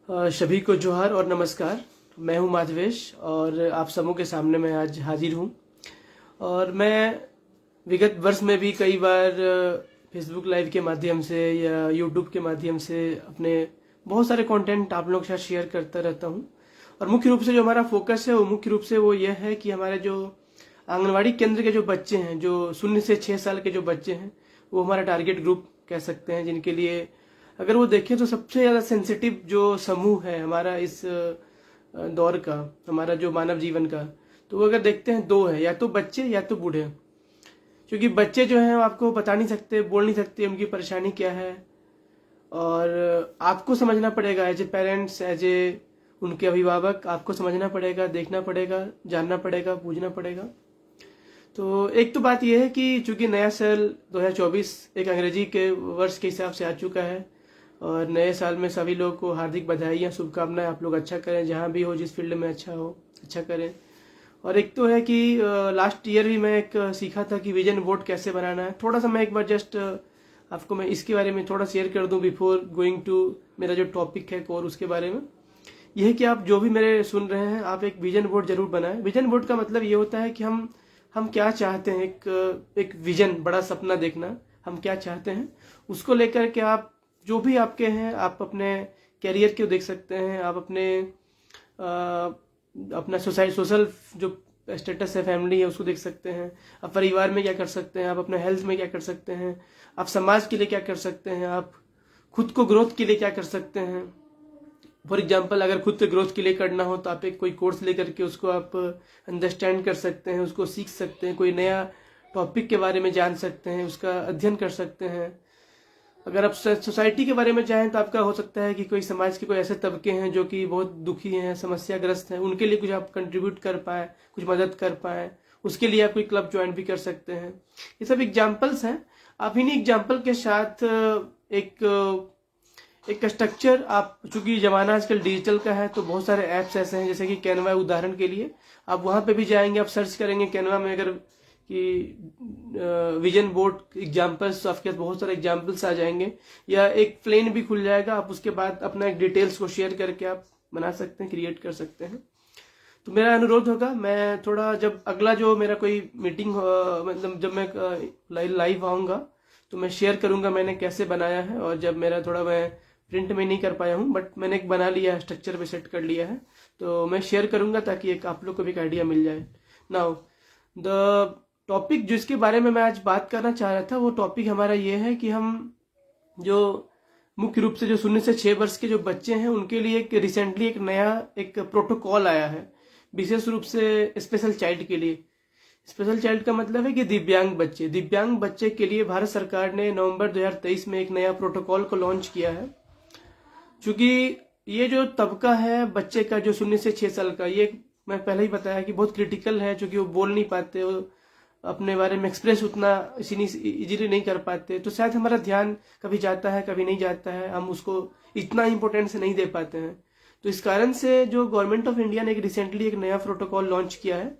सभी को जोहार और नमस्कार। मैं हूं माधवेश और आप सबों के सामने मैं आज हाजिर हूं। और मैं विगत वर्ष में भी कई बार फेसबुक लाइव के माध्यम से या यूट्यूब के माध्यम से अपने बहुत सारे कंटेंट आप लोगों के साथ शेयर करता रहता हूं। और मुख्य रूप से जो हमारा फोकस है वो मुख्य रूप से वो यह है कि हमारे जो आंगनवाड़ी केंद्र के जो बच्चे हैं, जो 0 से 6 साल के जो बच्चे हैं, वो हमारा टारगेट ग्रुप कह सकते हैं, जिनके लिए अगर वो देखें तो सबसे ज़्यादा सेंसिटिव जो समूह है हमारा इस दौर का, हमारा जो मानव जीवन का, तो वो अगर देखते हैं दो है, या तो बच्चे या तो बूढ़े। क्योंकि बच्चे जो हैं आपको बता नहीं सकते, बोल नहीं सकते उनकी परेशानी क्या है, और आपको समझना पड़ेगा as a parents, as a उनके अभिभावक, आपको समझना पड़ेगा, देखना पड़ेगा, जानना पड़ेगा, पूछना पड़ेगा। तो एक तो बात यह है कि चूंकि नया साल 2024 एक अंग्रेजी के वर्ष के हिसाब से आ चुका है, और नए साल में सभी लोगों को हार्दिक बधाइयाँ, शुभकामनाएं। आप लोग अच्छा करें, जहाँ भी हो, जिस फील्ड में अच्छा हो, अच्छा करें। और एक तो है कि लास्ट ईयर भी मैं एक सीखा था कि विजन बोर्ड कैसे बनाना है। थोड़ा सा मैं एक बार जस्ट आपको मैं इसके बारे में थोड़ा शेयर कर दूं बिफोर गोइंग टू मेरा जो टॉपिक है कोर, उसके बारे में। यह है कि आप जो भी मेरे सुन रहे हैं, आप एक विजन बोर्ड जरूर बनाएं। विजन बोर्ड का मतलब ये होता है कि हम क्या चाहते हैं, एक विजन, बड़ा सपना देखना, हम क्या चाहते हैं उसको लेकर के आप जो भी आपके हैं, आप अपने कैरियर को देख सकते हैं, आप अपना सोशल जो स्टेटस है, फैमिली है, उसको देख सकते हैं, आप परिवार में क्या कर सकते हैं, आप अपने हेल्थ में क्या कर सकते हैं, आप समाज के लिए क्या कर सकते हैं, आप खुद को ग्रोथ के लिए क्या कर सकते हैं। फॉर एग्जाम्पल, अगर खुद के ग्रोथ के लिए करना हो तो आप एक कोई कोर्स लेकर के उसको आप अंडरस्टैंड कर सकते हैं, उसको सीख सकते हैं, कोई नया टॉपिक के बारे में जान सकते हैं, उसका अध्ययन कर सकते हैं। अगर आप सोसाइटी के बारे में चाहें तो आपका हो सकता है कि कोई समाज के कोई ऐसे तबके हैं जो कि बहुत दुखी हैं, समस्याग्रस्त हैं, उनके लिए कुछ आप कंट्रीब्यूट कर पाए, कुछ मदद कर पाए, उसके लिए आप कोई क्लब ज्वाइन भी कर सकते हैं। ये सब एग्जाम्पल्स हैं। आप इन्हीं एग्जाम्पल के साथ एक स्ट्रक्चर, आप चूंकि जमाना आजकल डिजिटल का है, तो बहुत सारे ऐप्स ऐसे हैं, जैसे कि कैनवा, उदाहरण के लिए आप वहां पे भी जाएंगे, आप सर्च करेंगे कैनवा में अगर कि विजन बोर्ड एग्जाम्पल्स, आपके पास बहुत सारे एग्जाम्पल्स आ जाएंगे, या एक प्लेन भी खुल जाएगा। आप उसके बाद अपना एक डिटेल्स को शेयर करके आप बना सकते हैं, क्रिएट कर सकते हैं। तो मेरा अनुरोध होगा, मैं थोड़ा जब अगला जो मेरा कोई मीटिंग, मतलब जब मैं लाइव आऊँगा तो मैं शेयर करूँगा मैंने कैसे बनाया है। और जब मेरा थोड़ा, मैं प्रिंट में नहीं कर पाया हूँ, बट मैंने एक बना लिया है, स्ट्रक्चर पे सेट कर लिया है, तो मैं शेयर करूँगा ताकि एक आप लोग को भी एक आइडिया मिल जाए। नाउ द टॉपिक जिसके बारे में मैं आज बात करना चाह रहा था, वो टॉपिक हमारा ये है कि हम जो मुख्य रूप से जो 0 से 6 वर्ष के जो बच्चे हैं, उनके लिए एक रिसेंटली एक नया एक प्रोटोकॉल आया है, विशेष रूप से स्पेशल चाइल्ड के लिए। स्पेशल चाइल्ड का मतलब है कि दिव्यांग बच्चे के लिए भारत सरकार ने नवंबर 2023 में एक नया प्रोटोकॉल को लॉन्च किया है। चूंकि ये जो तबका है बच्चे का जो 0 से 6 साल का, ये मैं पहले ही बताया कि बहुत क्रिटिकल है, क्योंकि वो बोल नहीं पाते, वो अपने बारे में एक्सप्रेस उतना इजीली नहीं कर पाते, तो शायद हमारा ध्यान कभी जाता है, कभी नहीं जाता है, हम उसको इतना इम्पोर्टेंस नहीं दे पाते हैं। तो इस कारण से जो गवर्नमेंट ऑफ इंडिया ने एक रिसेंटली एक नया प्रोटोकॉल लॉन्च किया है,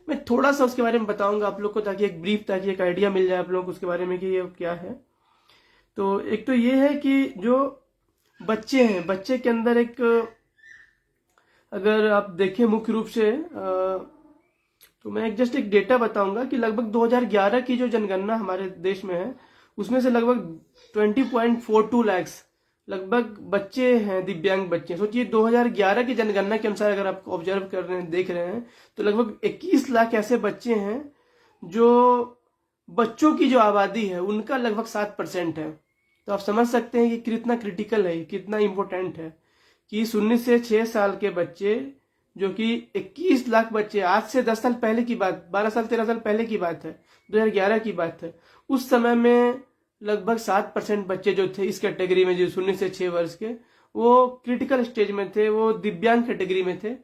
मैं थोड़ा सा उसके बारे में बताऊंगा आप लोग को, ताकि एक ब्रीफ, ताकि एक आइडिया मिल जाए आप लोग को उसके बारे में कि ये क्या है। तो एक तो ये है कि जो बच्चे हैं, बच्चे के अंदर एक, अगर आप देखें मुख्य रूप से, तो मैं जस्ट एक डेटा बताऊंगा कि लगभग 2011 की जो जनगणना हमारे देश में है, उसमें से लगभग 20.42 लाख लगभग बच्चे हैं, दिव्यांग बच्चे। सोचिए 2011 की जनगणना के अनुसार अगर आप ऑब्जर्व कर रहे हैं, देख रहे हैं, तो लगभग 21 लाख ऐसे बच्चे हैं जो बच्चों की जो आबादी है उनका लगभग 7% है। तो आप समझ सकते हैं कि कितना क्रिटिकल है, कितना इंपॉर्टेंट है कि 0 से 6 साल के बच्चे, जो कि 21 लाख बच्चे, आज से 10 साल पहले की बात, 12 साल 13 साल पहले की बात है, 2011 की बात है, उस समय में लगभग 7% बच्चे जो थे इस कैटेगरी में, जो 0 से 6 वर्ष के, वो क्रिटिकल स्टेज में थे, वो दिव्यांग कैटेगरी में थे।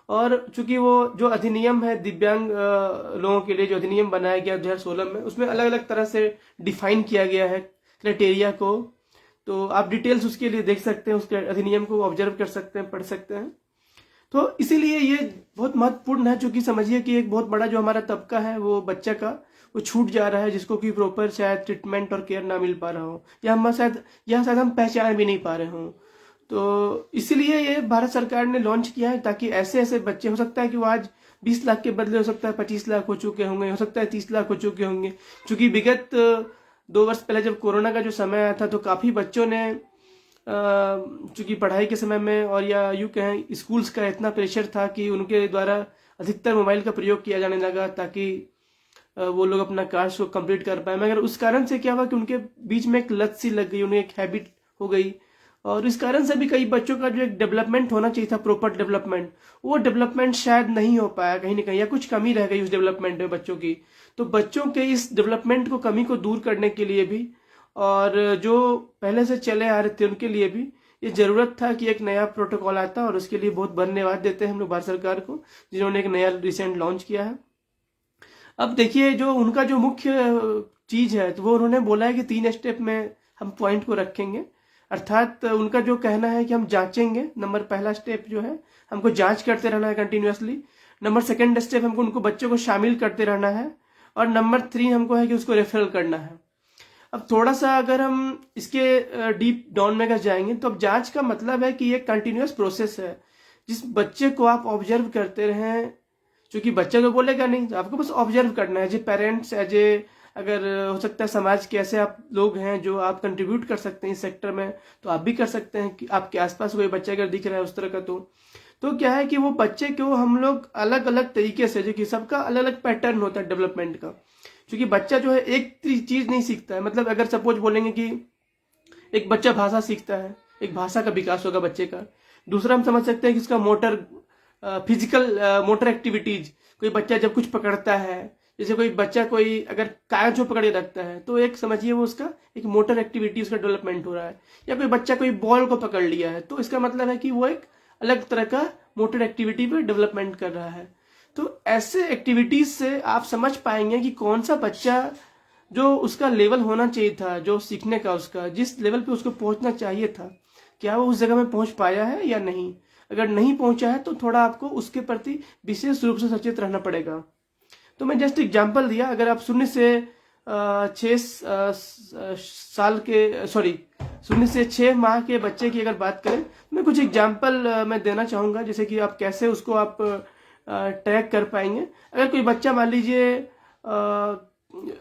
और चूंकि वो जो अधिनियम है दिव्यांग लोगों के लिए, जो अधिनियम बनाया गया 2016 में, उसमें अलग अलग तरह से डिफाइन किया गया है क्राइटेरिया को। तो आप डिटेल्स उसके लिए देख सकते हैं, उसके अधिनियम को ऑब्जर्व कर सकते हैं, पढ़ सकते हैं। तो इसीलिए ये बहुत महत्वपूर्ण है, चूंकि समझिए कि एक बहुत बड़ा जो हमारा तबका है वो बच्चा का, वो छूट जा रहा है, जिसको कि प्रॉपर शायद ट्रीटमेंट और केयर ना मिल पा रहा हो, या शायद हम पहचान भी नहीं पा रहे हों। तो इसीलिए ये भारत सरकार ने लॉन्च किया है, ताकि ऐसे ऐसे बच्चे, हो सकता है कि वो आज 20 लाख के बदले हो सकता है 25 लाख हो चुके होंगे, हो सकता है 30 लाख हो चुके होंगे, क्योंकि विगत 2 वर्ष पहले जब कोरोना का जो समय आया था तो काफ़ी बच्चों ने चूंकि पढ़ाई के समय में, और या यूँ कहें स्कूल्स का इतना प्रेशर था कि उनके द्वारा अधिकतर मोबाइल का प्रयोग किया जाने लगा, ताकि वो लोग अपना कार्य को कंप्लीट कर पाए। मगर उस कारण से क्या हुआ कि उनके बीच में एक लत सी लग गई, उन्हें एक हैबिट हो गई, और इस कारण से भी कई बच्चों का जो एक डेवलपमेंट होना चाहिए था, प्रॉपर डेवलपमेंट, वो डेवलपमेंट शायद नहीं हो पाया कहीं ना कहीं, या कुछ कमी रह गई उस डेवलपमेंट में बच्चों की। तो बच्चों के इस डेवलपमेंट को, कमी को दूर करने के लिए भी, और जो पहले से चले आ रहे थे उनके लिए भी ये जरूरत था कि एक नया प्रोटोकॉल आता, और उसके लिए बहुत धन्यवाद देते हैं हम लोग भारत सरकार को, जिन्होंने एक नया रिसेंट लॉन्च किया है। अब देखिए, जो उनका जो मुख्य चीज है, तो वो उन्होंने बोला है कि 3 स्टेप में हम पॉइंट को रखेंगे। अर्थात उनका जो कहना है कि हम जांचेंगे। नंबर पहला स्टेप जो है, हमको जांच करते रहना है कंटिन्यूअसली। नंबर सेकंड स्टेप, हमको उनको बच्चों को शामिल करते रहना है। और नंबर 3 हमको है कि उसको रेफरल करना है। अब थोड़ा सा अगर हम इसके डीप डाउन में अगर जाएंगे, तो अब जांच का मतलब है कि ये कंटिन्यूअस प्रोसेस है, जिस बच्चे को आप ऑब्जर्व करते रहें, क्योंकि बच्चा तो बोलेगा नहीं, तो आपको बस ऑब्जर्व करना है। As a parents, as a, अगर हो सकता है समाज के ऐसे आप लोग हैं जो आप कंट्रीब्यूट कर सकते हैं इस सेक्टर में, तो आप भी कर सकते हैं कि आपके आसपास कोई बच्चा अगर दिख रहा है उस तरह का, तो क्या है कि वो बच्चे को हम लोग अलग अलग तरीके से, जो कि सबका अलग अलग पैटर्न होता है डेवलपमेंट का, क्योंकि बच्चा जो है एक चीज नहीं सीखता है। मतलब अगर सपोज बोलेंगे कि एक बच्चा भाषा सीखता है, एक भाषा का विकास होगा बच्चे का। दूसरा हम समझ सकते हैं कि इसका मोटर, फिजिकल मोटर एक्टिविटीज, कोई बच्चा जब कुछ पकड़ता है, जैसे कोई बच्चा कोई अगर कागज को पकड़ के रखता है, तो एक समझिए वो उसका एक मोटर एक्टिविटी, उसका डेवलपमेंट हो रहा है। या कोई बच्चा कोई बॉल को पकड़ लिया है, तो इसका मतलब है कि वो एक अलग तरह का मोटर एक्टिविटी पे डेवलपमेंट कर रहा है। तो ऐसे एक्टिविटीज से आप समझ पाएंगे कि कौन सा बच्चा जो उसका लेवल होना चाहिए था, जो सीखने का, उसका जिस लेवल पे उसको पहुंचना चाहिए था, क्या वो उस जगह में पहुंच पाया है या नहीं। अगर नहीं पहुंचा है तो थोड़ा आपको उसके प्रति विशेष रूप से सचेत रहना पड़ेगा। तो मैं जस्ट एग्जांपल दिया। अगर आप 0 से 6 माह के बच्चे की अगर बात करें, मैं कुछ एग्जांपल मैं देना चाहूंगा, जैसे कि आप कैसे उसको आप ट्रैक कर पाएंगे। अगर कोई बच्चा मान लीजिए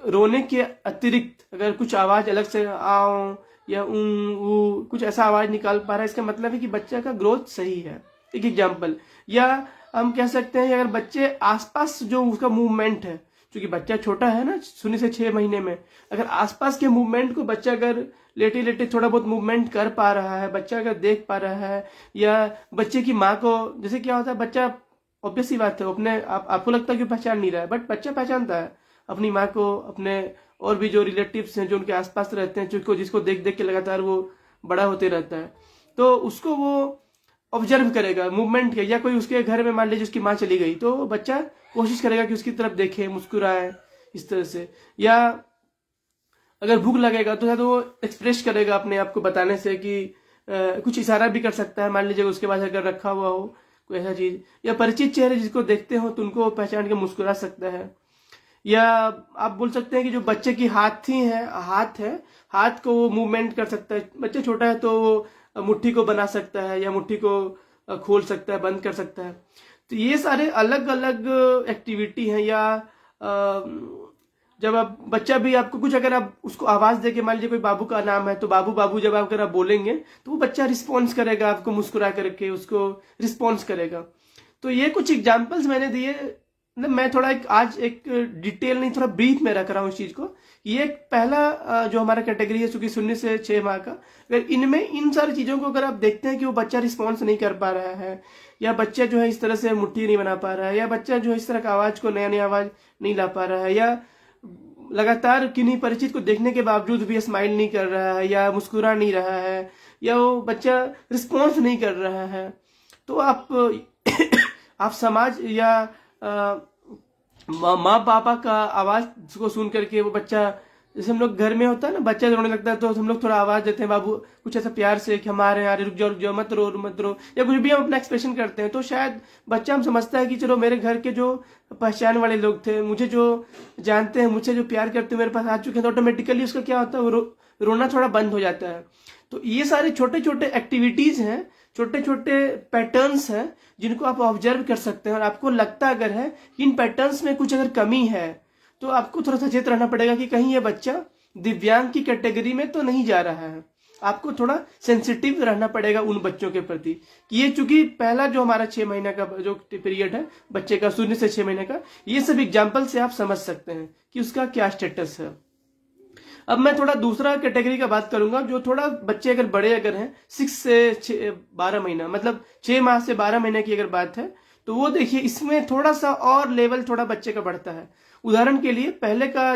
रोने के अतिरिक्त अगर कुछ आवाज अलग से आओ या कुछ ऐसा आवाज निकाल पा रहा है, इसका मतलब है कि बच्चा का ग्रोथ सही है। एक एग्जांपल। या हम कह सकते हैं अगर बच्चे आसपास जो उसका मूवमेंट है, क्योंकि बच्चा छोटा है ना, 0 से 6 महीने में, अगर आसपास के मूवमेंट को बच्चा अगर लेटे लेटे थोड़ा बहुत मूवमेंट कर पा रहा है, बच्चा अगर देख पा रहा है, या बच्चे की माँ को, जैसे क्या होता है, बच्चा ऑब्वियस सी बात है, अपने आपको लगता है कि पहचान नहीं रहा है, बट बच्चा पहचानता है अपनी माँ को, अपने और भी जो रिलेटिव्स हैं जो उनके आसपास रहते हैं, जिसको देख देख के लगातार वो बड़ा होते रहता है, तो उसको वो ऑब्जर्व करेगा मूवमेंट के। या कोई उसके घर में मान लीजिए उसकी माँ चली गई, तो बच्चा कोशिश करेगा कि उसकी तरफ देखे, मुस्कुराए, इस तरह से। या अगर भूख लगेगा तो वो एक्सप्रेस करेगा अपने आप को बताने से कि कुछ इशारा भी कर सकता है। मान लीजिए उसके पास अगर रखा हुआ हो कोई ऐसा चीज, या परिचित चेहरे जिसको देखते हो तो उनको पहचान के मुस्कुरा सकता है। या आप बोल सकते हैं कि जो बच्चे की हाथ है, हाथ को वो मूवमेंट कर सकता है। बच्चा छोटा है तो वो मुट्ठी को बना सकता है, या मुट्ठी को खोल सकता है, बंद कर सकता है। तो ये सारे अलग अलग एक्टिविटी हैं। या जब आप बच्चा भी आपको कुछ, अगर आप उसको आवाज दे के, मान लीजिए कोई बाबू का नाम है, तो बाबू बाबू जब आप अगर आप बोलेंगे तो वो बच्चा रिस्पॉन्स करेगा, आपको मुस्कुरा करके उसको रिस्पॉन्स करेगा। तो ये कुछ एग्जाम्पल्स मैंने दिए। मतलब मैं थोड़ा आज एक डिटेल नहीं, थोड़ा ब्रीफ में रख रहा हूँ इस चीज को। ये एक पहला जो हमारा कैटेगरी है, चूंकि 0 से 6 माह का, अगर इनमें इन सारी चीजों को अगर आप देखते हैं कि वो बच्चा रिस्पॉन्स नहीं कर पा रहा है, या बच्चा जो है इस तरह से मुट्ठी नहीं बना पा रहा है, या बच्चा जो है इस तरह का आवाज को, नया नया आवाज नहीं ला पा रहा है, या लगातार किन्हीं परिचित को देखने के बावजूद भी स्माइल नहीं कर रहा है, या मुस्कुरा नहीं रहा है, या वो बच्चा रिस्पॉन्स नहीं कर रहा है, तो आप समाज या माँ पापा का आवाज को सुन करके वो बच्चा, जैसे हम लोग घर में होता है ना, बच्चा रोने लगता है तो हम लोग थोड़ा आवाज देते हैं, बाबू कुछ ऐसा प्यार से कि हमारे यहाँ रुक जाओ मत रो, या कुछ भी हम अपना एक्सप्रेशन करते हैं, तो शायद बच्चा हम समझता है कि चलो मेरे घर के जो पहचान वाले लोग थे, मुझे जो जानते हैं, मुझसे जो प्यार करते हैं, मेरे पास आ चुके हैं, तो ऑटोमेटिकली उसका क्या होता है, वो रोना थोड़ा बंद हो जाता है। तो ये सारे छोटे छोटे एक्टिविटीज हैं, छोटे छोटे पैटर्न्स हैं जिनको आप ऑब्जर्व कर सकते हैं। और आपको लगता अगर है कि इन पैटर्न्स में कुछ अगर कमी है तो आपको थोड़ा सचेत रहना पड़ेगा कि कहीं ये बच्चा दिव्यांग की कैटेगरी में तो नहीं जा रहा है। आपको थोड़ा सेंसिटिव रहना पड़ेगा उन बच्चों के प्रति कि ये चूंकि पहला जो हमारा 6 महीने का जो पीरियड है बच्चे का 0 से 6 महीने का, ये सब एग्जाम्पल से आप समझ सकते हैं कि उसका क्या स्टेटस है। अब मैं थोड़ा दूसरा कैटेगरी का बात करूंगा, जो थोड़ा बच्चे अगर बड़े अगर हैं 6 से 12 महीना, मतलब 6 माह से 12 महीने की अगर बात है तो वो देखिए इसमें थोड़ा सा और लेवल थोड़ा बच्चे का बढ़ता है। उदाहरण के लिए पहले का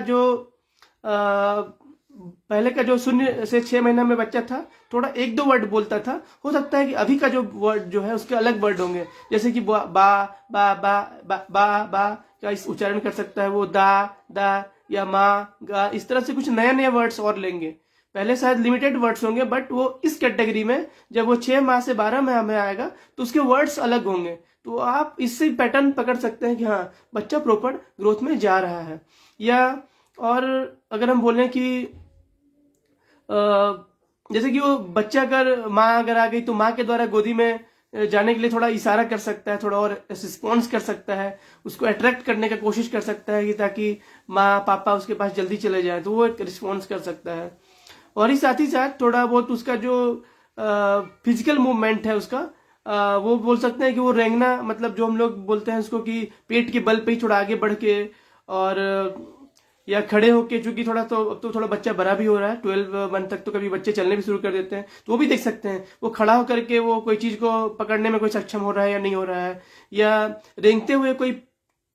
जो 0 से 6 महीना में बच्चा था थोड़ा 1-2 वर्ड बोलता था। हो सकता है कि अभी का जो वर्ड जो है उसके अलग वर्ड होंगे, जैसे कि बा बा बा बा बा बा का इस उच्चारण कर सकता है वो, दा या माँ गा, इस तरह से कुछ नए नए वर्ड्स और लेंगे। पहले शायद लिमिटेड वर्ड्स होंगे, बट वो इस कैटेगरी में जब वो 6 माह से 12 माह में आएगा तो उसके वर्ड्स अलग होंगे। तो आप इससे पैटर्न पकड़ सकते हैं कि हाँ बच्चा प्रॉपर ग्रोथ में जा रहा है। या और अगर हम बोलें कि जैसे कि वो बच्चा अगर माँ अगर आ गई तो माँ के द्वारा गोदी में जाने के लिए थोड़ा इशारा कर सकता है, थोड़ा और रिस्पॉन्स कर सकता है, उसको अट्रैक्ट करने का कोशिश कर सकता है कि ताकि माँ पापा उसके पास जल्दी चले जाए, तो वो एक रिस्पॉन्स कर सकता है। और ही साथ थोड़ा बहुत उसका जो फिजिकल मूवमेंट है उसका वो बोल सकते हैं कि वो रेंगना, मतलब जो हम लोग बोलते हैं उसको कि पेट के बल पे ही थोड़ा आगे बढ़ के और या खड़े होके, चूंकि थोड़ा तो अब तो थोड़ा बच्चा बड़ा भी हो रहा है, 12 मंथ तक तो कभी बच्चे चलने भी शुरू कर देते हैं, तो वो भी देख सकते हैं वो खड़ा होकर के वो कोई चीज को पकड़ने में कोई सक्षम हो रहा है या नहीं हो रहा है, या रेंगते हुए कोई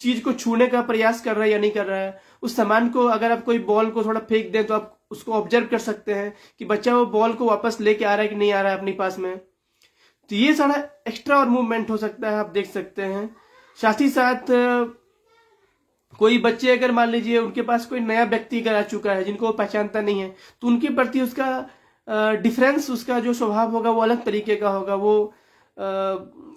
चीज को छूने का प्रयास कर रहा है या नहीं कर रहा है। उस सामान को अगर आप कोई बॉल को थोड़ा फेंक दें तो आप उसको ऑब्जर्व कर सकते हैं कि बच्चा वो बॉल को वापस लेके आ रहा है कि नहीं आ रहा है अपने पास में। तो ये सारा एक्स्ट्रा और मूवमेंट हो सकता है, आप देख सकते हैं। साथ ही साथ कोई बच्चे अगर मान लीजिए उनके पास कोई नया व्यक्ति अगर आ चुका है जिनको वो पहचानता नहीं है, तो उनके प्रति उसका डिफरेंस, उसका जो स्वभाव होगा वो अलग तरीके का होगा। वो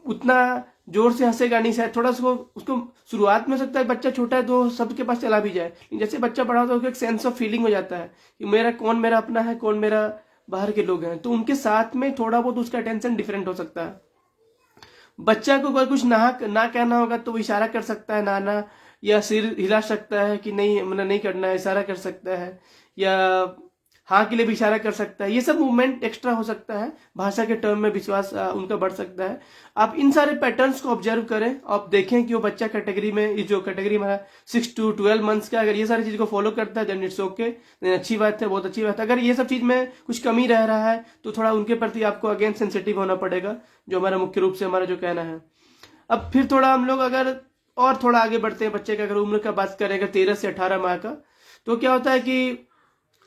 उतना जोर से हंसेगा नहीं, शायद थोड़ा सा उसको शुरुआत में हो सकता है बच्चा छोटा है तो सबके पास चला भी जाए, लेकिन जैसे बच्चा बड़ा होता है उसको एक सेंस ऑफ फीलिंग हो जाता है कि कौन मेरा अपना है, कौन मेरा बाहर के लोग हैं, तो उनके साथ में थोड़ा बहुत उसका अटेंशन डिफरेंट हो सकता है। बच्चा को अगर कुछ ना कहना होगा तो वो इशारा कर सकता है ना, या सिर हिला सकता है कि नहीं मैंने नहीं करना है, इशारा कर सकता है, या हाँ के लिए भी इशारा कर सकता है। ये सब मूवमेंट एक्स्ट्रा हो सकता है, भाषा के टर्म में विश्वास उनका बढ़ सकता है। आप इन सारे पैटर्न्स को ऑब्जर्व करें, आप देखें कि वो बच्चा कैटेगरी में, ये जो कैटेगरी हमारा 6 to 12 मंथ्स का, अगर ये सारी चीज को फॉलो करता है देन इट्स ओके, देन अच्छी बात है, बहुत अच्छी बात है। अगर ये सब चीज में कुछ कमी रह रहा है तो थोड़ा उनके प्रति आपको अगेन सेंसिटिव होना पड़ेगा, जो हमारा मुख्य रूप से हमारा जो कहना है। अब फिर थोड़ा हम लोग अगर और थोड़ा आगे बढ़ते हैं, बच्चे का अगर उम्र का बात करें अगर 13 से 18 माह का, तो क्या होता है कि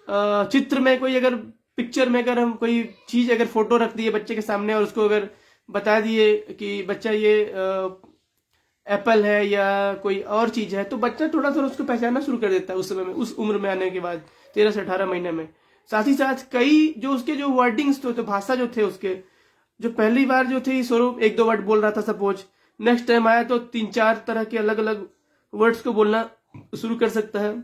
चित्र में कोई अगर पिक्चर में अगर हम कोई चीज अगर फोटो रख दिए बच्चे के सामने और उसको अगर बता दिए कि बच्चा ये एप्पल है या कोई और चीज है, तो बच्चा थोड़ा थोड़ा उसको पहचानना शुरू कर देता है उस समय में, उस उम्र में आने के बाद 13 से 18 महीने में। साथ ही साथ कई जो उसके जो वर्डिंग्स तो भाषा जो थे उसके, जो पहली बार जो थे स्वरूप 1-2 वर्ड बोल रहा था सपोज, नेक्स्ट टाइम आया तो 3-4 तरह के अलग अलग वर्ड्स को बोलना शुरू कर सकता है।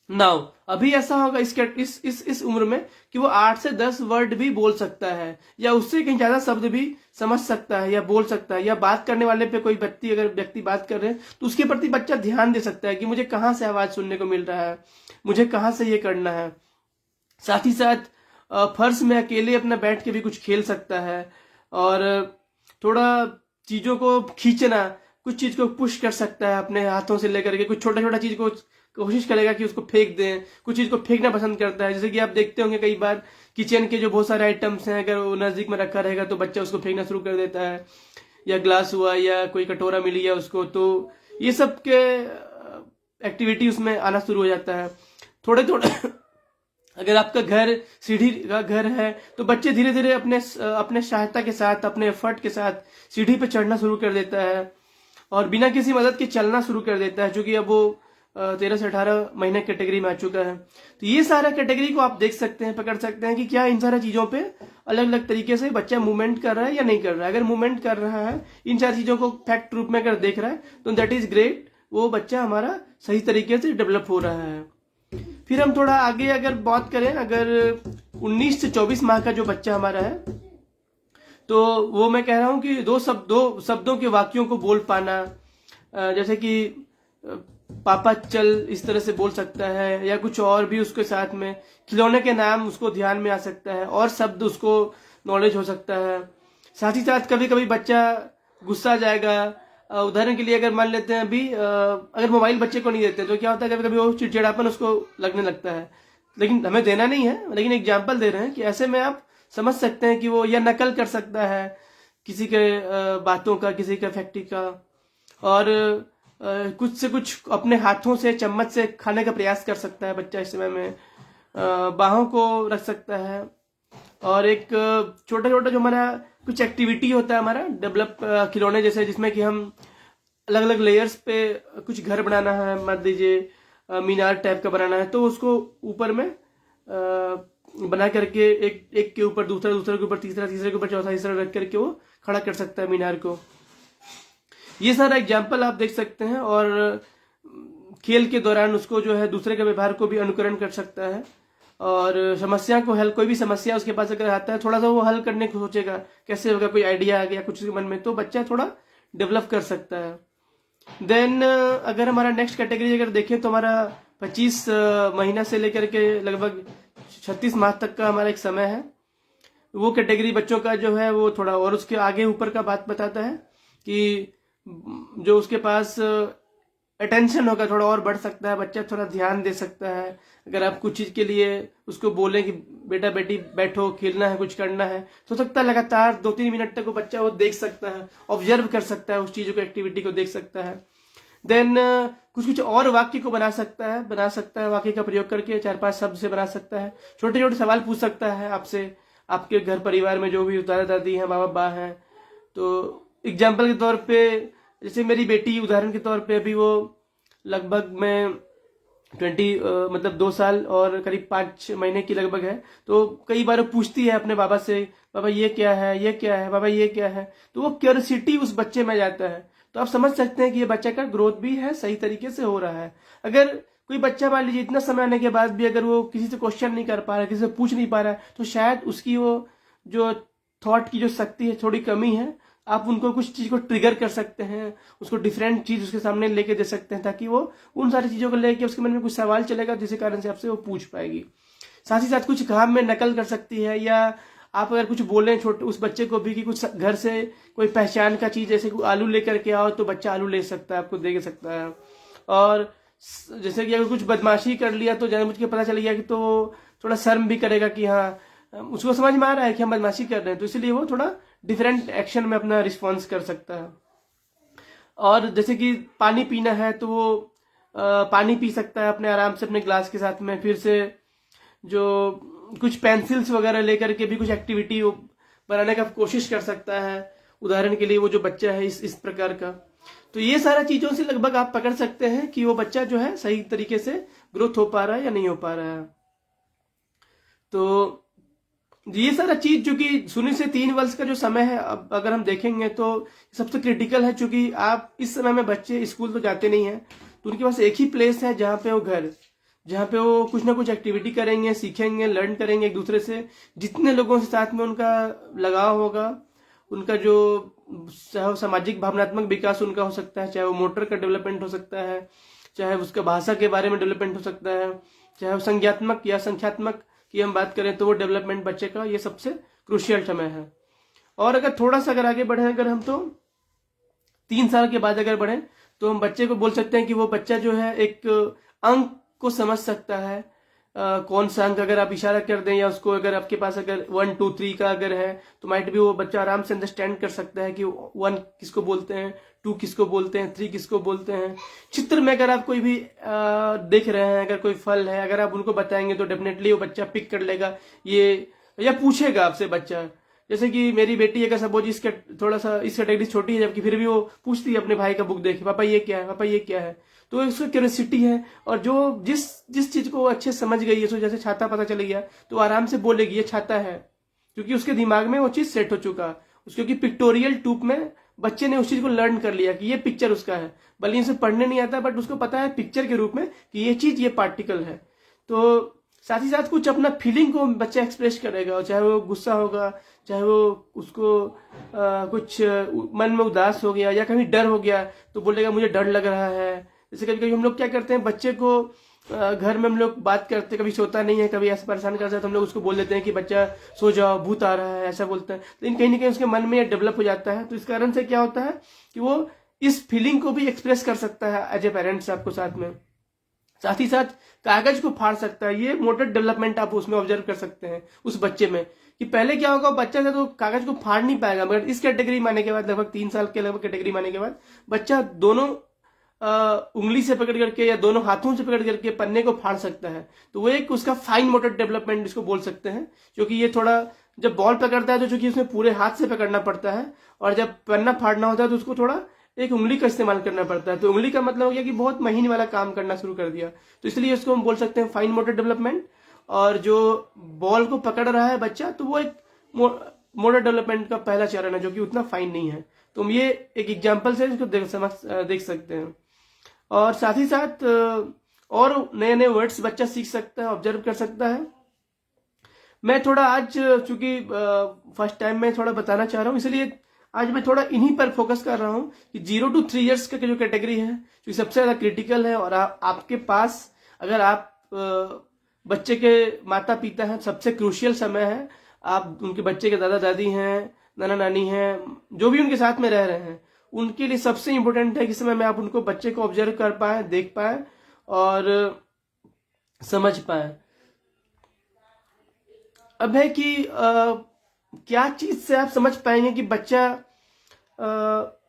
नाउ अभी ऐसा होगा इस उम्र में कि वो 8 से 10 वर्ड भी बोल सकता है, या उससे कहीं ज्यादा शब्द भी समझ सकता है या बोल सकता है, या बात करने वाले पे कोई व्यक्ति बात कर रहे हैं तो उसके प्रति बच्चा ध्यान दे सकता है कि मुझे कहाँ से आवाज सुनने को मिल रहा है, मुझे कहाँ से ये करना है। साथ ही साथ फर्श में अकेले अपना बैठ के भी कुछ खेल सकता है, और थोड़ा चीजों को खींचना, कुछ चीज को पुश कर सकता है अपने हाथों से लेकर के, कुछ छोटा छोटा चीज को कोशिश करेगा कि उसको फेंक दें, कुछ चीज को फेंकना पसंद करता है। जैसे कि आप देखते होंगे कई बार किचन के जो बहुत सारे आइटम्स हैं अगर वो नजदीक में रखा रहेगा तो बच्चा उसको फेंकना शुरू कर देता है, या ग्लास हुआ या कोई कटोरा मिल गया उसको, तो ये सब के एक्टिविटी उसमें आना शुरू हो जाता है। थोड़े थोड़े अगर आपका घर सीढ़ी का घर है तो बच्चे धीरे धीरे अपने सहायता के साथ, अपने एफर्ट के साथ सीढ़ी पे चढ़ना शुरू कर देता है और बिना किसी मदद के चलना शुरू कर देता है, क्योंकि अब वो 13 से 18 महीने कैटेगरी में आ चुका है। तो ये सारा कैटेगरी को आप देख सकते हैं, पकड़ सकते हैं कि क्या इन सारा चीजों पे अलग अलग तरीके से बच्चा मूवमेंट कर रहा है या नहीं कर रहा है। अगर मूवमेंट कर रहा है, इन सारी चीजों को फैक्ट रूप में अगर देख रहा है तो दैट इज ग्रेट, वो बच्चा हमारा सही तरीके से डेवलप हो रहा है। फिर हम थोड़ा आगे अगर बात करें, अगर 19 से 24 माह का जो बच्चा हमारा है, तो वो मैं कह रहा हूँ कि दो शब्दों के वाक्यों को बोल पाना, जैसे कि पापा चल इस तरह से बोल सकता है, या कुछ और भी उसके साथ में खिलौने के नाम उसको ध्यान में आ सकता है और शब्द उसको नॉलेज हो सकता है। साथ ही साथ कभी कभी बच्चा गुस्सा आ जाएगा। उदाहरण के लिए अगर मान लेते हैं अभी अगर मोबाइल बच्चे को नहीं देते तो क्या होता है, कभी कभी वो चिड़चिड़ापन उसको लगने लगता है, लेकिन हमें देना नहीं है, लेकिन एग्जाम्पल दे रहे हैं कि ऐसे में आप समझ सकते हैं कि वो या नकल कर सकता है किसी के बातों का, किसी के फैक्ट्री का, और कुछ से कुछ अपने हाथों से चम्मच से खाने का प्रयास कर सकता है बच्चा इस समय में, बाहों को रख सकता है। और एक छोटा छोटा जो हमारा कुछ एक्टिविटी होता है हमारा डेवलप खिलौने जैसे, जिसमें कि हम अलग अलग लेयर्स पे कुछ घर बनाना है, मान लीजिए मीनार टाइप का बनाना है, तो उसको ऊपर में बना करके एक के ऊपर दूसरा, दूसरे के ऊपर तीसरा, तीसरे के ऊपर चौथा, तीसरा रख करके वो खड़ा कर सकता है मीनार को। ये सारा एग्जाम्पल आप देख सकते हैं। और खेल के दौरान उसको जो है दूसरे के व्यवहार को भी अनुकरण कर सकता है, और समस्या को हल, कोई भी समस्या उसके पास अगर आता है थोड़ा सा वो हल करने को सोचेगा कैसे होगा, कोई आइडिया आ गया कुछ उसके मन में, तो बच्चा थोड़ा डेवलप कर सकता है। देन अगर हमारा नेक्स्ट कैटेगरी अगर देखें तो हमारा 25 महीना से लेकर के लगभग 36 माह तक का हमारा एक समय है। वो कैटेगरी बच्चों का जो है वो थोड़ा और उसके आगे ऊपर का बात बताता है कि जो उसके पास अटेंशन होगा थोड़ा और बढ़ सकता है, बच्चा थोड़ा ध्यान दे सकता है। अगर आप कुछ चीज के लिए उसको बोलें कि बेटा बेटी बैठो, खेलना है, कुछ करना है, तो सकता है लगातार 2-3 मिनट तक वो बच्चा वो देख सकता है, ऑब्जर्व कर सकता है, उस चीजों को, एक्टिविटी को देख सकता है। देन कुछ कुछ और वाक्य को बना सकता है, वाक्य का प्रयोग करके 4-5 शब्द से बना सकता है। छोटे छोटे सवाल पूछ सकता है आपसे, आपके घर परिवार में जो भी दादा दादी हैं, बाबा बा हैं। तो एग्जाम्पल के तौर पे जैसे मेरी बेटी उदाहरण के तौर पे अभी वो लगभग में 2 साल और करीब 5 महीने की लगभग है, तो कई बार पूछती है अपने बाबा से, बाबा ये क्या है, ये क्या है, बाबा ये क्या है, तो वो क्यूरियोसिटी उस बच्चे में जाता है। तो आप समझ सकते हैं कि ये बच्चे का ग्रोथ भी है, सही तरीके से हो रहा है। अगर कोई बच्चा मान लीजिए इतना समय आने के बाद भी अगर वो किसी से क्वेश्चन नहीं कर पा रहा है, किसी से पूछ नहीं पा रहा है, तो शायद उसकी वो जो थॉट की जो शक्ति है थोड़ी कमी है। आप उनको कुछ चीज को ट्रिगर कर सकते हैं, उसको डिफरेंट चीज उसके सामने लेके दे सकते हैं, ताकि वो उन सारी चीजों को लेके उसके मन में कुछ सवाल चलेगा जिसके कारण से आपसे वो पूछ पाएगी। साथ ही साथ कुछ काम में नकल कर सकती है, या आप अगर कुछ बोले छोटे उस बच्चे को भी कि कुछ घर से कोई पहचान का चीज, जैसे कोई आलू लेकर के आओ, तो बच्चा आलू ले सकता है, आपको दे सकता है। और जैसे कि अगर कुछ बदमाशी कर लिया तो जानबूझ के पता चल गया कि, तो थोड़ा शर्म भी करेगा कि हाँ उसको समझ में आ रहा है कि हम बदमाशी कर रहे हैं, तो इसलिए वो थोड़ा डिफरेंट एक्शन में अपना रिस्पॉन्स कर सकता है। और जैसे कि पानी पीना है तो वो पानी पी सकता है अपने आराम से अपने ग्लास के साथ में। फिर से जो कुछ पेंसिल्स वगैरह लेकर के भी कुछ एक्टिविटी बनाने का कोशिश कर सकता है, उदाहरण के लिए वो जो बच्चा है इस प्रकार का। तो ये सारा चीजों से लगभग आप पकड़ सकते हैं कि वो बच्चा जो है सही तरीके से ग्रोथ हो पा रहा है या नहीं हो पा रहा है। तो ये सारा चीज जो कि 0 से 3 वर्ष का जो समय है, अब अगर हम देखेंगे तो सबसे क्रिटिकल है, क्योंकि आप इस समय में बच्चे स्कूल तो जाते नहीं है, तो उनके पास एक ही प्लेस है जहाँ पे वो घर, जहाँ पे वो कुछ ना कुछ एक्टिविटी करेंगे, सीखेंगे, लर्न करेंगे एक दूसरे से। जितने लोगों से साथ में उनका लगाव होगा, उनका जो सामाजिक भावनात्मक विकास उनका हो सकता है, चाहे वो मोटर का डेवलपमेंट हो सकता है, चाहे उसका भाषा के बारे में डेवलपमेंट हो सकता है, चाहे वो संज्ञात्मक या संख्यात्मक की हम बात करें तो वो डेवलपमेंट बच्चे का ये सबसे क्रूशियल समय है। और अगर थोड़ा सा अगर आगे बढ़े, अगर हम तो 3 साल के बाद अगर बढ़े, तो हम बच्चे को बोल सकते हैं कि वो बच्चा जो है एक अंक को समझ सकता है। कौन सा अंक अगर आप इशारा कर दें, या उसको अगर आपके पास अगर 1 2 3 का अगर है, तो माइट भी वो बच्चा आराम से अंडरस्टैंड कर सकता है कि 1 किसको बोलते हैं, 2 किसको बोलते हैं, 3 किसको बोलते हैं। चित्र में अगर आप कोई भी देख रहे हैं, अगर कोई फल है, अगर आप उनको बताएंगे तो डेफिनेटली वो बच्चा पिक कर लेगा ये, या पूछेगा आपसे बच्चा। जैसे कि मेरी बेटी अगर सपोज इसके थोड़ा सा इस कैटेगरी छोटी है, जबकि फिर भी वो पूछती है अपने भाई का बुक देख, पापा ये क्या है, पापा ये क्या है। तो उसको क्यूरियोसिटी है, और जो जिस चीज को वो अच्छे समझ गई है, जैसे छाता पता चल गया तो आराम से बोलेगी ये छाता है, क्योंकि उसके दिमाग में वो चीज सेट हो चुका। क्योंकि पिक्टोरियल टूप में बच्चे ने उस चीज को लर्न कर लिया कि ये पिक्चर उसका है, भले उसे पढ़ने नहीं आता, बट उसको पता है पिक्चर के रूप में कि ये चीज ये पार्टिकल है। तो साथ ही साथ कुछ अपना फीलिंग को बच्चा एक्सप्रेस करेगा, चाहे वो गुस्सा होगा, चाहे वो उसको कुछ मन में उदास हो गया या कभी डर हो गया तो बोलेगा मुझे डर लग रहा है। जैसे कभी कभी हम लोग क्या करते हैं, बच्चे को घर में हम लोग बात करते, कभी सोता नहीं है, कभी ऐसा परेशान करता है तो हम लोग उसको बोल देते हैं कि बच्चा सो जाओ, भूत आ रहा है, ऐसा बोलते हैं। लेकिन कहीं ना कहीं उसके मन में ये डेवलप हो जाता है। तो इस कारण से क्या होता है कि वो इस फीलिंग को भी एक्सप्रेस कर सकता है एज ए पेरेंट्स आपको साथ में। साथ ही साथ कागज को फाड़ सकता है। ये मोटर डेवलपमेंट आप उसमें ऑब्जर्व कर सकते हैं उस बच्चे में, कि पहले क्या होगा, बच्चा था तो कागज को फाड़ नहीं पाएगा, मगर इस कैटेगरी में आने के बाद, लगभग 3 साल के लगभग कैटेगरी में आने के बाद, बच्चा दोनों उंगली से पकड़ करके या दोनों हाथों से पकड़ करके पन्ने को फाड़ सकता है। तो वो एक उसका फाइन मोटर डेवलपमेंट इसको बोल सकते हैं, क्योंकि ये थोड़ा जब बॉल पकड़ता है तो चूंकि उसमें पूरे हाथ से पकड़ना पड़ता है, और जब पन्ना फाड़ना होता है तो उसको थोड़ा एक उंगली का इस्तेमाल करना पड़ता है। तो उंगली का मतलब हो गया कि बहुत महीन वाला काम करना शुरू कर दिया। तो इसलिए उसको हम बोल सकते हैं फाइन मोटर डेवलपमेंट। और जो बॉल को पकड़ रहा है बच्चा, तो वो एक मोटर डेवलपमेंट का पहला चरण है, जो कि उतना फाइन नहीं है। तो हम ये एक एग्जाम्पल से इसको देख सकते हैं। और साथ ही साथ और नए नए वर्ड्स बच्चा सीख सकता है, ऑब्जर्व कर सकता है। मैं थोड़ा आज चूंकि फर्स्ट टाइम में थोड़ा बताना चाह रहा हूँ, इसलिए आज मैं थोड़ा इन्हीं पर फोकस कर रहा हूँ कि 0 to 3 years का जो कैटेगरी है, जो सबसे ज्यादा क्रिटिकल है। और आपके पास अगर आप बच्चे के माता पिता हैं, सबसे क्रूशियल समय है। आप उनके बच्चे के दादा दादी हैं, नाना नानी हैं, जो भी उनके साथ में रह रहे हैं, उनके लिए सबसे इंपॉर्टेंट है कि समय में आप उनको बच्चे को ऑब्जर्व कर पाए, देख पाए और समझ पाए। अब है कि क्या चीज से आप समझ पाएंगे कि बच्चा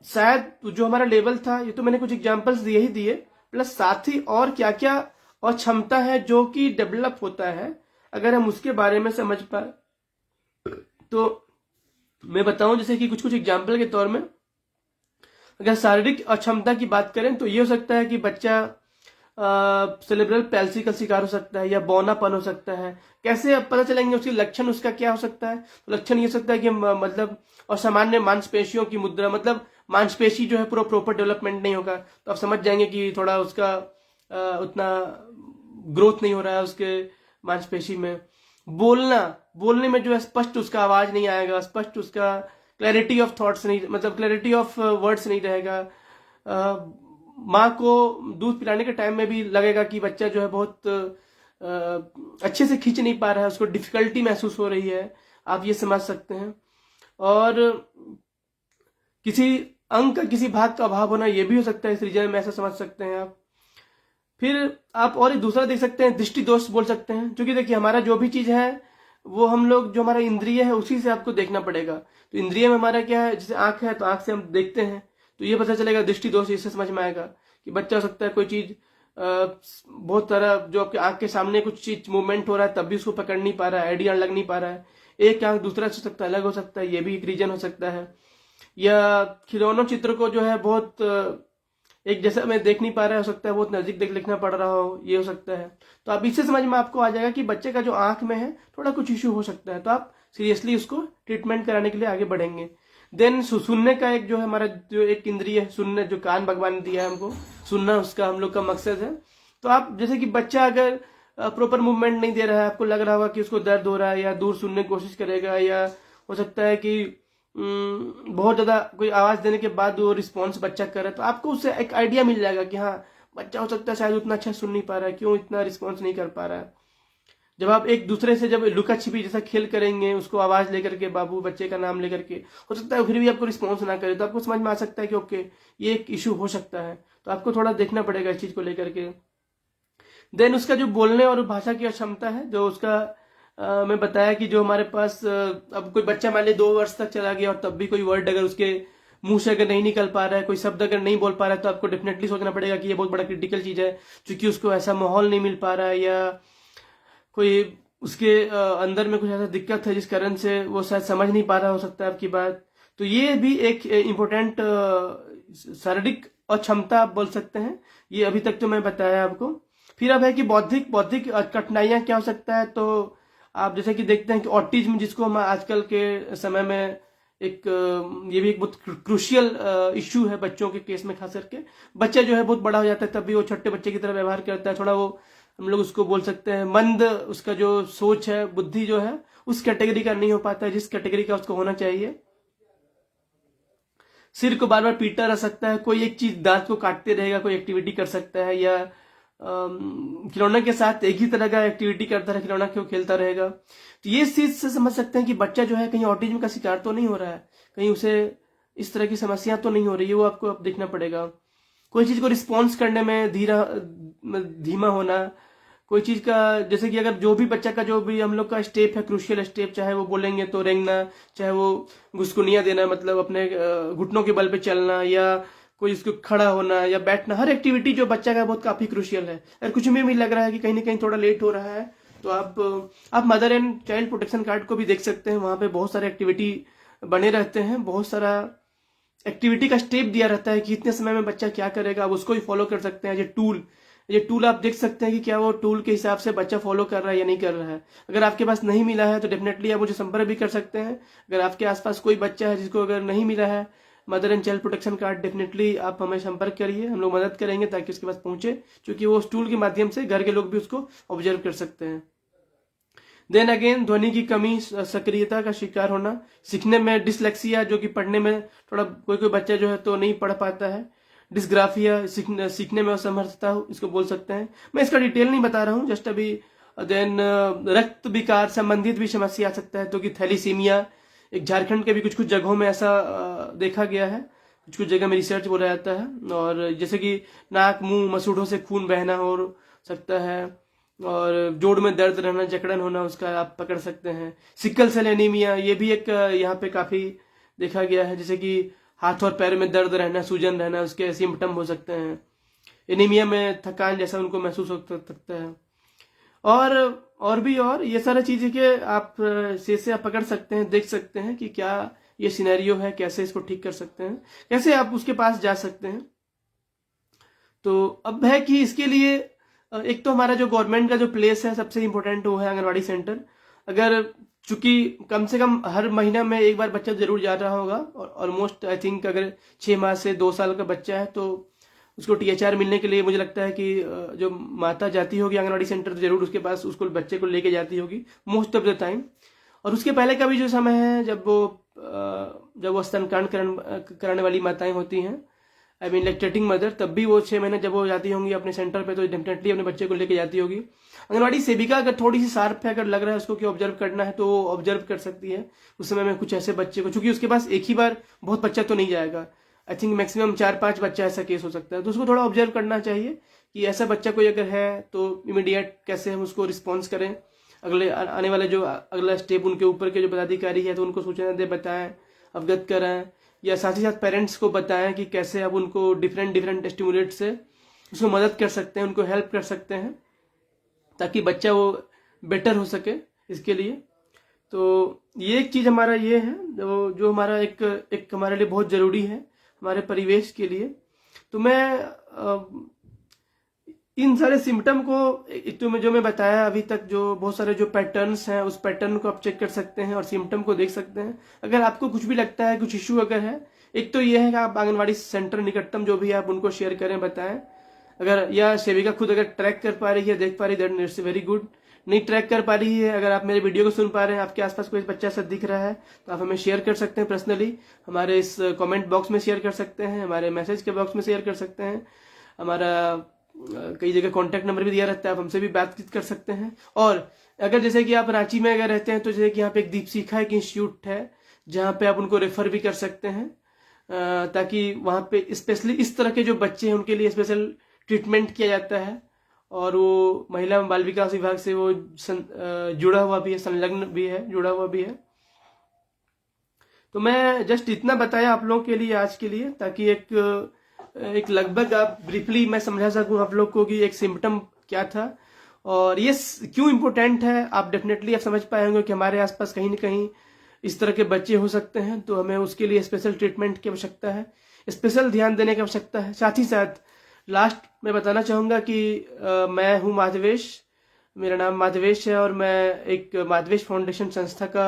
शायद जो हमारा लेवल था, ये तो मैंने कुछ एग्जांपल्स दिए ही दिए, प्लस साथ ही और क्या क्या और क्षमता है जो कि डेवलप होता है, अगर हम उसके बारे में समझ पाए। तो मैं बताऊं, जैसे कि कुछ कुछ एग्जांपल के तौर में, अगर शारीरिक अक्षमता की बात करें तो ये हो सकता है कि बच्चा सेरेब्रल पैल्सी का शिकार हो सकता है, या बौनापन हो सकता है। कैसे अब पता चलेंगे उसके लक्षण, उसका क्या हो सकता है? तो लक्षण ये हो सकता है कि मतलब, और सामान्य मांसपेशियों की मुद्रा, मतलब मांसपेशी जो है पूरा प्रॉपर डेवलपमेंट नहीं होगा, तो आप समझ जाएंगे कि थोड़ा उसका उतना ग्रोथ नहीं हो रहा है उसके मांसपेशी में। बोलने में जो है स्पष्ट उसका आवाज नहीं आएगा, स्पष्ट उसका क्लैरिटी ऑफ थॉट्स नहीं, मतलब क्लैरिटी ऑफ वर्ड्स नहीं रहेगा। माँ को दूध पिलाने के टाइम में भी लगेगा कि बच्चा जो है बहुत अच्छे से खींच नहीं पा रहा है, उसको डिफिकल्टी महसूस हो रही है, आप ये समझ सकते हैं। और किसी अंग का, किसी भाग का अभाव होना, ये भी हो सकता है इस रीजन में, ऐसा समझ सकते हैं आप। फिर आप और एक दूसरा देख सकते हैं, दृष्टि दोष बोल सकते हैं। क्योंकि देखिए, हमारा जो भी चीज है वो हम लोग, जो हमारा इंद्रिय है उसी से आपको देखना पड़ेगा। तो इंद्रिय में हमारा क्या है, जैसे आंख है तो आंख से हम देखते हैं, तो ये पता चलेगा। दृष्टि दोष इससे समझ में आएगा कि बच्चा हो सकता है कोई चीज बहुत सारा, जो आपके आंख के सामने कुछ चीज मूवमेंट हो रहा है तब भी उसको पकड़ नहीं पा रहा है, आइडिया लग नहीं पा रहा है। एक आंख दूसरा हो सकता है, अलग हो सकता है, ये भी एक रीजन हो सकता है। या खिलौनों चित्र को जो है बहुत एक जैसा मैं देख नहीं पा रहा है, हो सकता है बहुत नजदीक देख लिखना पड़ रहा हो, ये हो सकता है। तो आप इससे समझ में आपको आ जाएगा कि बच्चे का जो आंख में है थोड़ा कुछ इश्यू हो सकता है, तो आप सीरियसली उसको ट्रीटमेंट कराने के लिए आगे बढ़ेंगे। देन सुनने का एक जो है हमारा, जो एक इंद्रिय है, सुनने, जो कान भगवान ने दिया है हमको, सुनना उसका हम लोग का मकसद है। तो आप जैसे कि बच्चा अगर प्रॉपर मूवमेंट नहीं दे रहा है, आपको लग रहा होगा कि उसको दर्द हो रहा है, या दूर सुनने की कोशिश करेगा, या हो सकता है कि बहुत ज्यादा कोई आवाज देने के बाद वो रिस्पॉन्स बच्चा करे, तो आपको उससे एक आइडिया मिल जाएगा कि हाँ, बच्चा हो सकता है शायद उतना अच्छा सुन नहीं पा रहा है, क्यों इतना रिस्पॉन्स नहीं कर पा रहा है। जब आप एक दूसरे से जब लुका छिपी जैसा खेल करेंगे, उसको आवाज लेकर के, बाबू बच्चे का नाम लेकर के, हो सकता है फिर भी आपको रिस्पॉन्स ना करे, तो आपको समझ में आ सकता है कि ओके, ये एक इशू हो सकता है। तो आपको थोड़ा देखना पड़ेगा इस चीज को लेकर के। देन उसका जो बोलने और भाषा की क्षमता है, जो उसका मैं बताया कि जो हमारे पास अब कोई बच्चा मान लीजिए 2 वर्ष तक चला गया और तब भी कोई वर्ड अगर उसके मुंह से अगर नहीं निकल पा रहा है, कोई शब्द अगर नहीं बोल पा रहा है, तो आपको डेफिनेटली सोचना पड़ेगा कि ये बहुत बड़ा क्रिटिकल चीज है, क्योंकि उसको ऐसा माहौल नहीं मिल पा रहा है, या कोई उसके अंदर में कुछ ऐसा दिक्कत है जिस कारण से वो शायद समझ नहीं पा रहा हो सकता है आपकी बात। तो ये भी एक इम्पोर्टेंट शारीरिक अक्षमता आप बोल सकते हैं। ये अभी तक तो मैं बताया आपको। फिर अब है कि बौद्धिक कठिनाइयां क्या हो सकता है। तो आप जैसे कि देखते हैं कि ऑटिज्म, जिसको हम आजकल के समय में एक ये भी एक बहुत क्रूशियल इश्यू है बच्चों के केस में, खास करके बच्चा जो है बहुत बड़ा हो जाता है तब भी वो छोटे बच्चे की तरह व्यवहार करता है, थोड़ा वो हम लोग उसको बोल सकते हैं मंद, उसका जो सोच है, बुद्धि जो है उस कैटेगरी का नहीं हो पाता है जिस कैटेगरी का उसको होना चाहिए। सिर को बार बार पीटता रह सकता है, कोई एक चीज दांत को काटते रहेगा, कोई एक्टिविटी कर सकता है, या खिलौने के साथ एक ही तरह का एक्टिविटी करता रहे, खिलौना क्यों खेलता रहेगा। तो ये चीज से समझ सकते हैं कि बच्चा जो है कहीं ऑटिज्म का शिकार तो नहीं हो रहा है, कहीं उसे इस तरह की समस्या तो नहीं हो रही है, वो आपको अब देखना पड़ेगा। कोई चीज को रिस्पॉन्स करने में धीमा होना, कोई चीज का, जैसे कि अगर जो भी बच्चा का जो भी हम लोग का स्टेप है, क्रूशियल स्टेप, चाहे वो बोलेंगे तो रेंगना, चाहे वो घुसकुनिया देना, मतलब अपने घुटनों के बल पे चलना, या कोई इसको खड़ा होना या बैठना, हर एक्टिविटी जो बच्चा का बहुत काफी क्रूशियल है। अगर कुछ में भी लग रहा है कि कहीं ना कहीं थोड़ा लेट हो रहा है, तो आप mother and child protection card को भी देख सकते हैं। वहां पे बहुत सारे एक्टिविटी बने रहते हैं, बहुत सारा एक्टिविटी का स्टेप दिया रहता है कि इतने समय में बच्चा क्या करेगा, आप उसको भी फॉलो कर सकते हैं। ये टूल आप देख सकते हैं कि क्या वो टूल के हिसाब से बच्चा फॉलो कर रहा है या नहीं कर रहा है। अगर आपके पास नहीं मिला है तो डेफिनेटली आप मुझे संपर्क भी कर सकते हैं। अगर आपके आसपास कोई बच्चा है जिसको अगर नहीं मिला है mother and child protection card, definitely आप हमें संपर्क करिए, हम लोग मदद करेंगे ताकि उसके पास पहुंचे, क्योंकि वो उस टूल के माध्यम से घर के लोग भी उसको ऑब्जर्व कर सकते हैं। देन अगेन, ध्वनि की कमी, सक्रियता का शिकार होना, सीखने में डिसलेक्सिया, जो कि पढ़ने में थोड़ा कोई बच्चा जो है तो नहीं पढ़ पाता है, डिस्ग्राफिया, सीखने में असमर्थता इसको बोल सकते हैं। मैं इसका डिटेल नहीं बता रहा हूँ, जस्ट अभी। देन रक्त विकार संबंधित भी समस्या आ सकता है, तो कि थैलीसीमिया, एक झारखंड के भी कुछ कुछ जगहों में ऐसा देखा गया है, कुछ कुछ जगह में रिसर्च बोला जाता है। और जैसे कि नाक, मुंह, मसूड़ों से खून बहना हो सकता है, और जोड़ में दर्द रहना, जकड़न होना, उसका आप पकड़ सकते हैं। सिकल सेल एनीमिया, ये भी एक यहाँ पे काफी देखा गया है, जैसे कि हाथ और पैर में दर्द रहना, सूजन रहना, उसके सिम्टम हो सकते हैं। एनीमिया में थकान जैसा उनको महसूस हो सकता है। और भी ये सारी चीजें के आप से आप पकड़ सकते हैं, देख सकते हैं कि क्या ये सिनेरियो है, कैसे इसको ठीक कर सकते हैं, कैसे आप उसके पास जा सकते हैं। तो अब है कि इसके लिए एक तो हमारा जो गवर्नमेंट का जो प्लेस है सबसे इम्पोर्टेंट, वो है आंगनवाड़ी सेंटर। अगर चूंकि कम से कम हर महीना में एक बार बच्चा जरूर जा रहा होगा, और ऑलमोस्ट आई थिंक अगर 6 माह से 2 साल का बच्चा है तो उसको THR मिलने के लिए मुझे लगता है कि जो माता जाती होगी आंगनवाड़ी सेंटर, तो जरूर उसके पास उसको बच्चे को लेके जाती होगी मोस्ट ऑफ द टाइम। और उसके पहले का भी जो समय है जब वो स्तनपान कराने वाली माताएं होती हैं, आई मीन लैक्टेटिंग मदर, तब भी वो 6 महीने जब वो जाती होंगी अपने सेंटर पे, तो डेफिनेटली अपने बच्चे को लेके जाती होगी। आंगनवाड़ी सेविका अगर थोड़ी सी शार्प है, अगर लग रहा है उसको कि ऑब्जर्व करना है, तो वो ऑब्जर्व कर सकती है उस समय में कुछ ऐसे बच्चे को, क्योंकि उसके पास एक ही बार बहुत बच्चा तो नहीं जाएगा, आई थिंक मैक्सिमम 4-5 बच्चा ऐसा केस हो सकता है, तो उसको थोड़ा ऑब्जर्व करना चाहिए कि ऐसा बच्चा कोई अगर है तो इमीडिएट कैसे हम उसको रिस्पॉन्स करें। अगले आने वाले जो अगला स्टेप उनके ऊपर के जो पदाधिकारी है तो उनको सूचना दे, बताएं, अवगत कराएं, या साथ ही साथ पेरेंट्स को बताएं कि कैसे आप उनको डिफरेंट स्टिमुलेट से उसको मदद कर सकते हैं, उनको हेल्प कर सकते हैं, ताकि बच्चा वो बेटर हो सके इसके लिए। तो ये एक चीज हमारा ये है जो हमारा एक हमारे लिए बहुत जरूरी है हमारे परिवेश के लिए। तो मैं इन सारे सिम्टम को जो मैं बताया अभी तक, जो बहुत सारे जो पैटर्न्स हैं, उस पैटर्न को आप चेक कर सकते हैं और सिम्टम को देख सकते हैं। अगर आपको कुछ भी लगता है, कुछ इश्यू अगर है, एक तो ये है कि आप आंगनवाड़ी सेंटर निकटतम जो भी है आप उनको शेयर करें, बताएं। अगर या सेविका खुद अगर ट्रैक कर पा रही है, देख पा रही है, दैट इट्स वेरी गुड। नहीं ट्रैक कर पा रही है, अगर आप मेरे वीडियो को सुन पा रहे हैं, आपके आसपास कोई बच्चा सा दिख रहा है, तो आप हमें शेयर कर सकते हैं पर्सनली, हमारे इस कमेंट बॉक्स में शेयर कर सकते हैं, हमारे मैसेज के बॉक्स में शेयर कर सकते हैं। हमारा कई जगह कॉन्टैक्ट नंबर भी दिया रहता है, आप हमसे भी बातचीत कर सकते हैं। और अगर जैसे कि आप रांची में अगर रहते हैं, तो जैसे कि यहाँ पे एक दीपशिखा एक इंस्टीट्यूट है, जहाँ पे आप उनको रेफर भी कर सकते हैं, ताकि वहाँ पे स्पेशली इस तरह के जो बच्चे हैं उनके लिए स्पेशल ट्रीटमेंट किया जाता है। और वो महिला बाल विकास विभाग से वो जुड़ा हुआ भी है, संलग्न भी है, जुड़ा हुआ भी है। तो मैं जस्ट इतना बताया आप लोगों के लिए आज के लिए, ताकि एक लगभग आप ब्रीफली मैं समझा सकूं आप लोग को कि एक सिम्टम क्या था और ये क्यों इम्पोर्टेंट है। आप डेफिनेटली आप समझ पाए होंगे कि हमारे आसपास कहीं ना कहीं इस तरह के बच्चे हो सकते हैं, तो हमें उसके लिए स्पेशल ट्रीटमेंट की आवश्यकता है, स्पेशल ध्यान देने की आवश्यकता है। साथ ही साथ लास्ट मैं बताना चाहूँगा कि मैं हूँ माधवेश, मेरा नाम माधवेश है और मैं एक माधवेश फाउंडेशन संस्था का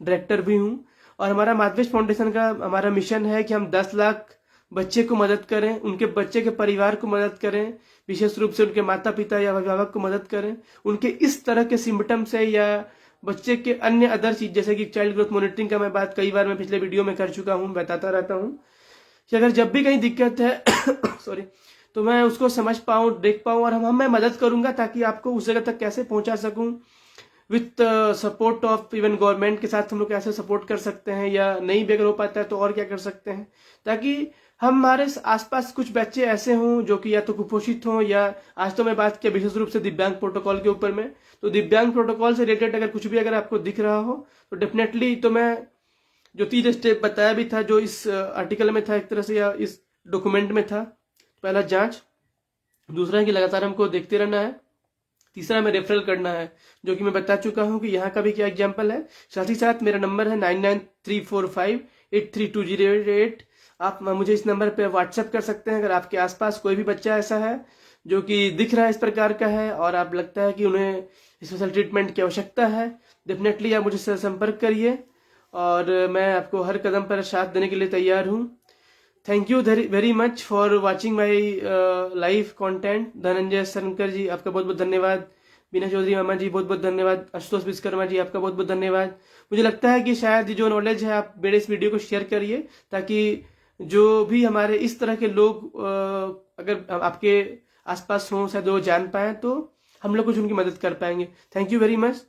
डायरेक्टर भी हूँ। और हमारा माधवेश फाउंडेशन का हमारा मिशन है कि हम 10 लाख बच्चे को मदद करें, उनके बच्चे के परिवार को मदद करें, विशेष रूप से उनके माता पिता या अभिभावक को मदद करें। उनके इस तरह के सिम्टम्स है या बच्चे के अन्य अदर चीज जैसे कि चाइल्ड ग्रोथ मॉनिटरिंग का मैं बात कई बार मैं पिछले वीडियो में कर चुका हूँ, बताता रहता हूँ कि अगर जब भी कहीं दिक्कत है सॉरी, तो मैं उसको समझ पाऊँ, देख पाऊँ और मैं मदद करूंगा ताकि आपको उस जगह तक कैसे पहुंचा सकूं। With support of even government के साथ हम लोग कैसे सपोर्ट कर सकते हैं, या नहीं भी अगर हो पाता है तो और क्या कर सकते हैं, ताकि हमारे आसपास कुछ बच्चे ऐसे हों जो कि या तो कुपोषित हों, या आज तो मैं बात किया विशेष रूप से दिव्यांग प्रोटोकॉल के ऊपर में, तो दिव्यांग प्रोटोकॉल से रिलेटेड अगर कुछ भी अगर आपको दिख रहा हो तो डेफिनेटली, तो मैं जो 3 स्टेप बताया भी था जो इस आर्टिकल में था एक तरह से या इस डॉक्यूमेंट में था, पहला जांच, दूसरा है कि लगातार हमको देखते रहना है, तीसरा में रेफरल करना है जो कि मैं बता चुका हूं कि यहाँ का भी क्या एग्जाम्पल है। साथ ही साथ मेरा नंबर है 9934583208। आप मुझे इस नंबर पे व्हाट्सएप कर सकते हैं अगर आपके आसपास कोई भी बच्चा ऐसा है जो कि दिख रहा है इस प्रकार का है और आप लगता है कि उन्हें स्पेशल ट्रीटमेंट की आवश्यकता है, डेफिनेटली आप मुझे संपर्क करिए और मैं आपको हर कदम पर साथ देने के लिए तैयार हूँ। Thank you very much for watching my live content. Dhananjay Shankar ji आपका बहुत बहुत धन्यवाद, बीना चौधरी मामा जी बहुत बहुत धन्यवाद, आशुतोष विश्वकर्मा जी आपका बहुत बहुत धन्यवाद। मुझे लगता है कि शायद जो नॉलेज है आप मेरे इस वीडियो को शेयर करिए ताकि जो भी हमारे इस तरह के लोग अगर आपके आसपास हों शायद वो जान पाए तो हम लोग कुछ उनकी मदद कर पाएंगे। थैंक यू वेरी मच,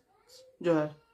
जोहार।